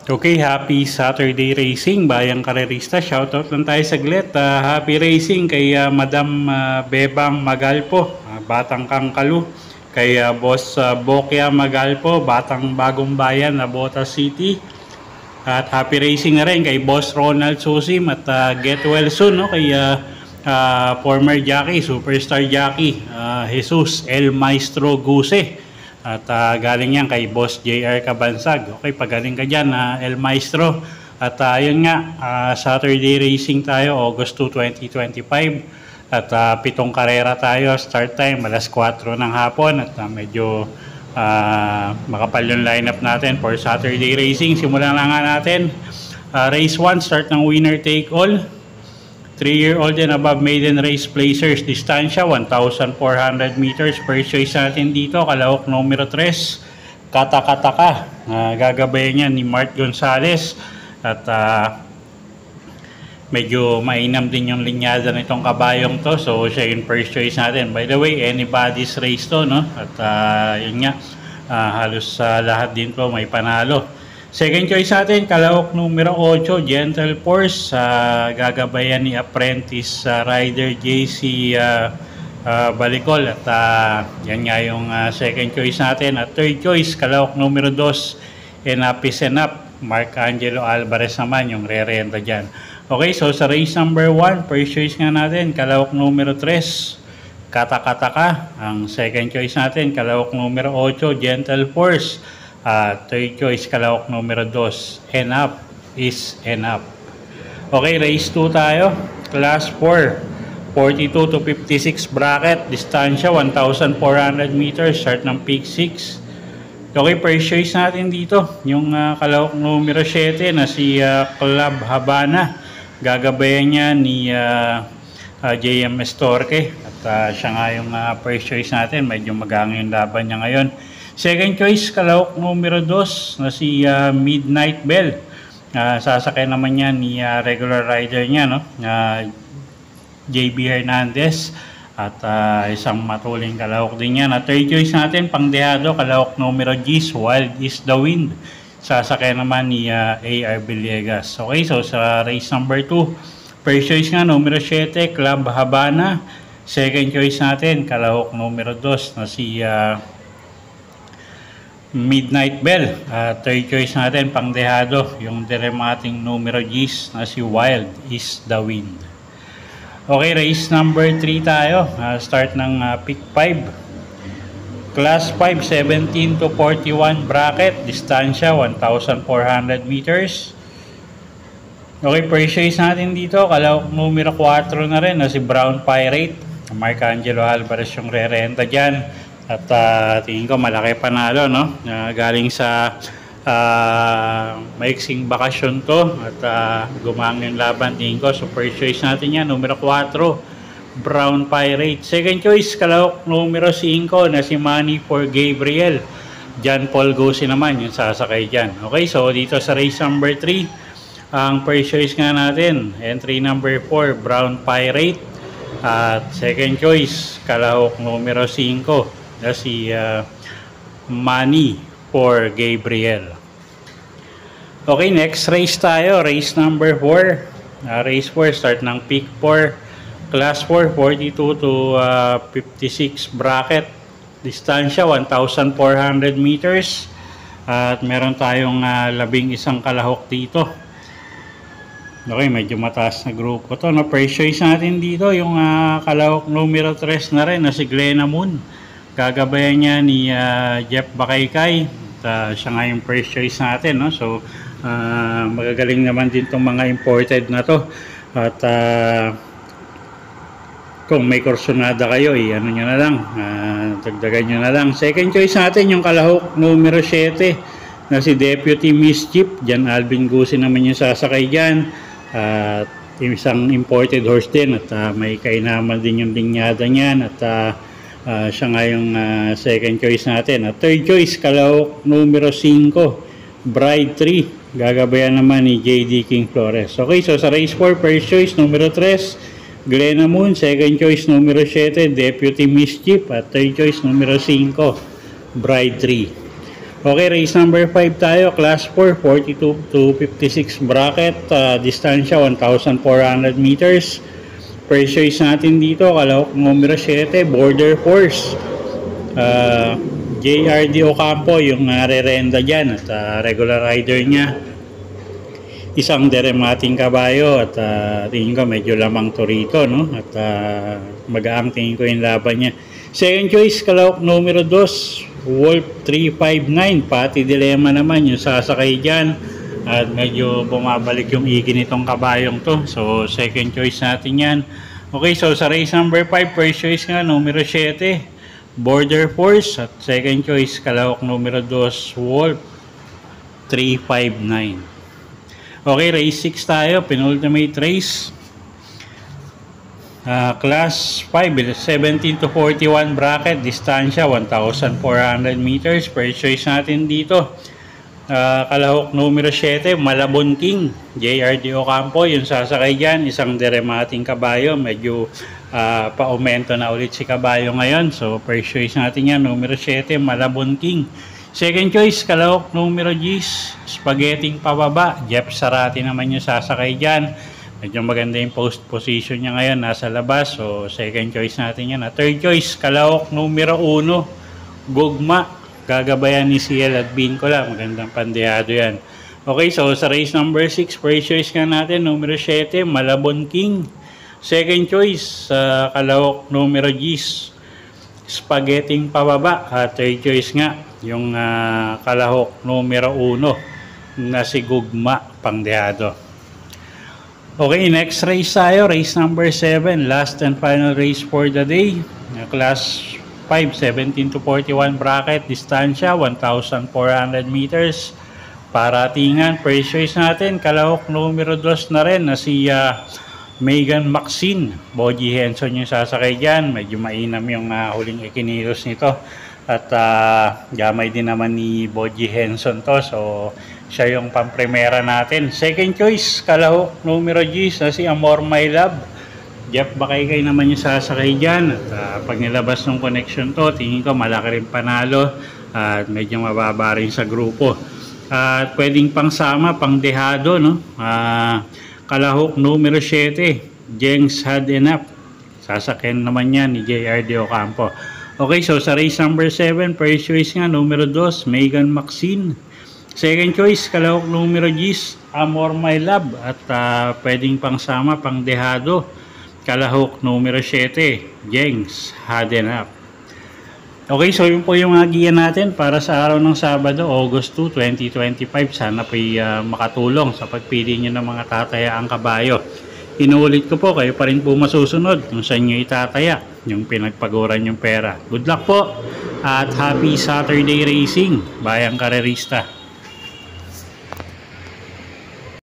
Okay, happy Saturday racing, bayang karerista. Shoutout lang tayo saglit. Happy racing kay Madam Bebang Magalpo, Batang Kangkalu. Kay Boss Bokya Magalpo, Batang Bagong Bayan, Nabota City. At happy racing na rin kay Boss Ronald Susim at get well soon, no? Kay former jockey, superstar jockey, Jesus El Maestro Guse. At galing yan kay Boss JR Cabansag. Okay, pagaling ka dyan, El Maestro. At yun nga, Saturday racing tayo, August 2, 2025. At 7 karera tayo, start time, alas 4 ng hapon. At medyo makapal yung lineup natin for Saturday racing. Simulan na nga natin. Race 1, start ng winner take all. 3-year-old and above maiden race placers, distansya 1,400 meters. First choice natin dito, kalahok numero 3, Katakataka. Gagabayan niya ni Mart Gonzales. At medyo mainam din yung linyada nitong kabayong to. So siya yung first choice natin. By the way, anybody's race to, no? At yun nga, halos lahat din to may panalo. Second choice natin, kalahok numero 8, Gentle Force. Gagabayan ni apprentice rider JC Balicol. At yan nga yung second choice natin. At third choice, kalahok numero 2, Enapis Enap. Mark Angelo Alvarez naman yung re-renta dyan. Okay, so sa race number 1, first choice nga natin, kalahok numero 3, Katakataka. Ang second choice natin, kalahok numero 8, Gentle Force. Third choice, kalahok numero 2, Enough is Enough. Okay, race 2 tayo. Class 4, 42 to 56 bracket. Distansya 1,400 meters. Start ng peak 6. Okay, first choice natin dito, yung kalahok numero 7 na si Club Habana. Gagabayan niya ni JM Estorque. At siya nga yung first choice natin. Medyo magang yung laban niya ngayon. Second choice, kalahok numero 2 na si Midnight Bell. Sasakay naman niya ni regular rider niya, no? JB Hernandez. At isang matuling kalahok din yan. At third choice natin, pangdehado, kalahok numero G's, Wild is the Wind. Sasakay naman ni AR Villegas. Okay, so sa race number 2, first choice nga, numero 7, Club Habana. Second choice natin, kalahok numero 2 na si Midnight Bell. Third choice natin, pangdehado, yung dramating numero G's na si Wild is the Wind. Okay, race number 3 tayo. Start ng pick 5. Class 5, 17 to 41 bracket. Distansya 1,400 meters. Okay, first choice natin dito, kalahok numero 4 na rin na si Brown Pirate. Mark Angelo Alvarez yung re-renta dyan. At tingin ko malaki panalo, no? Galing sa maiksing bakasyon to. At gumang yung laban, tingin ko. So first choice natin yan, numero 4, Brown Pirate. Second choice, kalahok numero 5 na si Money for Gabriel. John Paul Gose naman yung sasakay dyan. Okay, so dito sa race number 3, ang first choice nga natin, entry number 4, Brown Pirate. At second choice, kalahok numero 5 na si Money for Gabriel. Okay, next race tayo, race number 4. Race 4, start ng peak 4. Class 4, 42 to 56 bracket. Distansya 1,400 meters. At meron tayong 11 kalahok dito. Okay, medyo mataas na grupo to. No, first choice natin dito, yung kalahok numero 3 na rin na si Glenna Moon. Gagabayan niya ni Jeff Bakaykay. Siya nga yung first choice natin, no? So magagaling naman din itong mga imported na to. At kung may kursonada kayo, ano nyo na lang, dagdagan nyo na lang. Second choice natin yung kalahok numero 7 na si Deputy Mischief. Jan Alvin Guse naman yung sasakay dyan. Isang imported horse din. At may kainaman din yung linyada niyan. At Siya nga yung second choice natin. At third choice, kalahok numero 5, Bride 3. Gagabayan naman ni JD King Flores. Okay, so sa race 4, first choice numero 3, Glenna Moon. Second choice numero 7, Deputy Mischief. At third choice numero 5, Bride 3. Okay, race number 5 tayo. Class 4, 42 to 56 bracket. Distansya 1,400 meters. First choice natin dito, kalahok numero 7, Border Force. JRD Ocampo yung re-renda dyan at regular rider niya. Isang deremating kabayo at tingin ko medyo lamang to rito, no? At mag-aang tingin ko yung laban niya. Second choice, kalahok numero 2, Wolf 359. Pati dilemma naman yung sasakay dyan. At medyo bumabalik yung iki nitong kabayong to. So, second choice natin yan. Okay, so sa race number 5, first choice nga, numero 7, Border Force. At second choice, kalahok numero 2, Wolf 359. Okay, race 6 tayo. Penultimate race. Class 5, 17 to 41 bracket. Distansya, 1,400 meters. First choice natin dito. Kalahok numero 7, Malabon King, JRD Ocampo, yung sasakay dyan, isang deremating kabayo, medyo pa-aumento na ulit si kabayo ngayon. So first choice natin yan, numero 7, Malabon King. Second choice, kalahok numero 10, Spaghetti pababa, Jeff Sarati naman yung sasakay dyan, medyo maganda yung post position niya ngayon, nasa labas. So second choice natin yan. Third choice, kalahok numero 1, Gugma, gagabayan ni CL at Bincola. Magandang pandehado yan. Okay, so sa race number 6, first choice nga natin, numero 7, Malabon King. Second choice, kalahok numero 10, Spaghetti pababa. Third choice nga, yung kalahok numero 1 na si Gugma, pangdehado. Okay, next race tayo, race number 7, last and final race for the day. Class 5, 17 to 41 bracket, distansya 1,400 meters. Paratingan, first choice natin, kalahok numero 2 na rin na si Megan Maxine. Boji Henson yung sasakay dyan, medyo mainam yung huling ikinilos nito. At gamay din naman ni Boji Henson to, so siya yung pamprimera natin. Second choice, kalahok numero 10 na si Amor My Love. Jeff Bakaykay naman yung sasakay dyan. At pag nilabas ng connection to, tingin ko malaki rin panalo at medyo mababa rin sa grupo. At pwedeng pangsama, pangdehado, no? Kalahok numero 7, Jengs Had Enough. Sasakyan naman yan ni JRD Ocampo. Okay, so sa race number 7, first choice nga, numero 2, Megan Maxine. Second choice, kalahok numero 10, Amor My Love. At pwedeng pangsama, pangdehado, kalahok numero 7, Jengs Had Enough. Okay, so yun po yung mga giya natin para sa araw ng Sabado, August 2, 2025. Sana po'y makatulong sa pagpili nyo ng mga tatayaang kabayo. Inuulit ko po, kayo pa rin po masusunod kung saan nyo itataya yung pinagpaguran yung pera. Good luck po at happy Saturday racing, bayang karerista.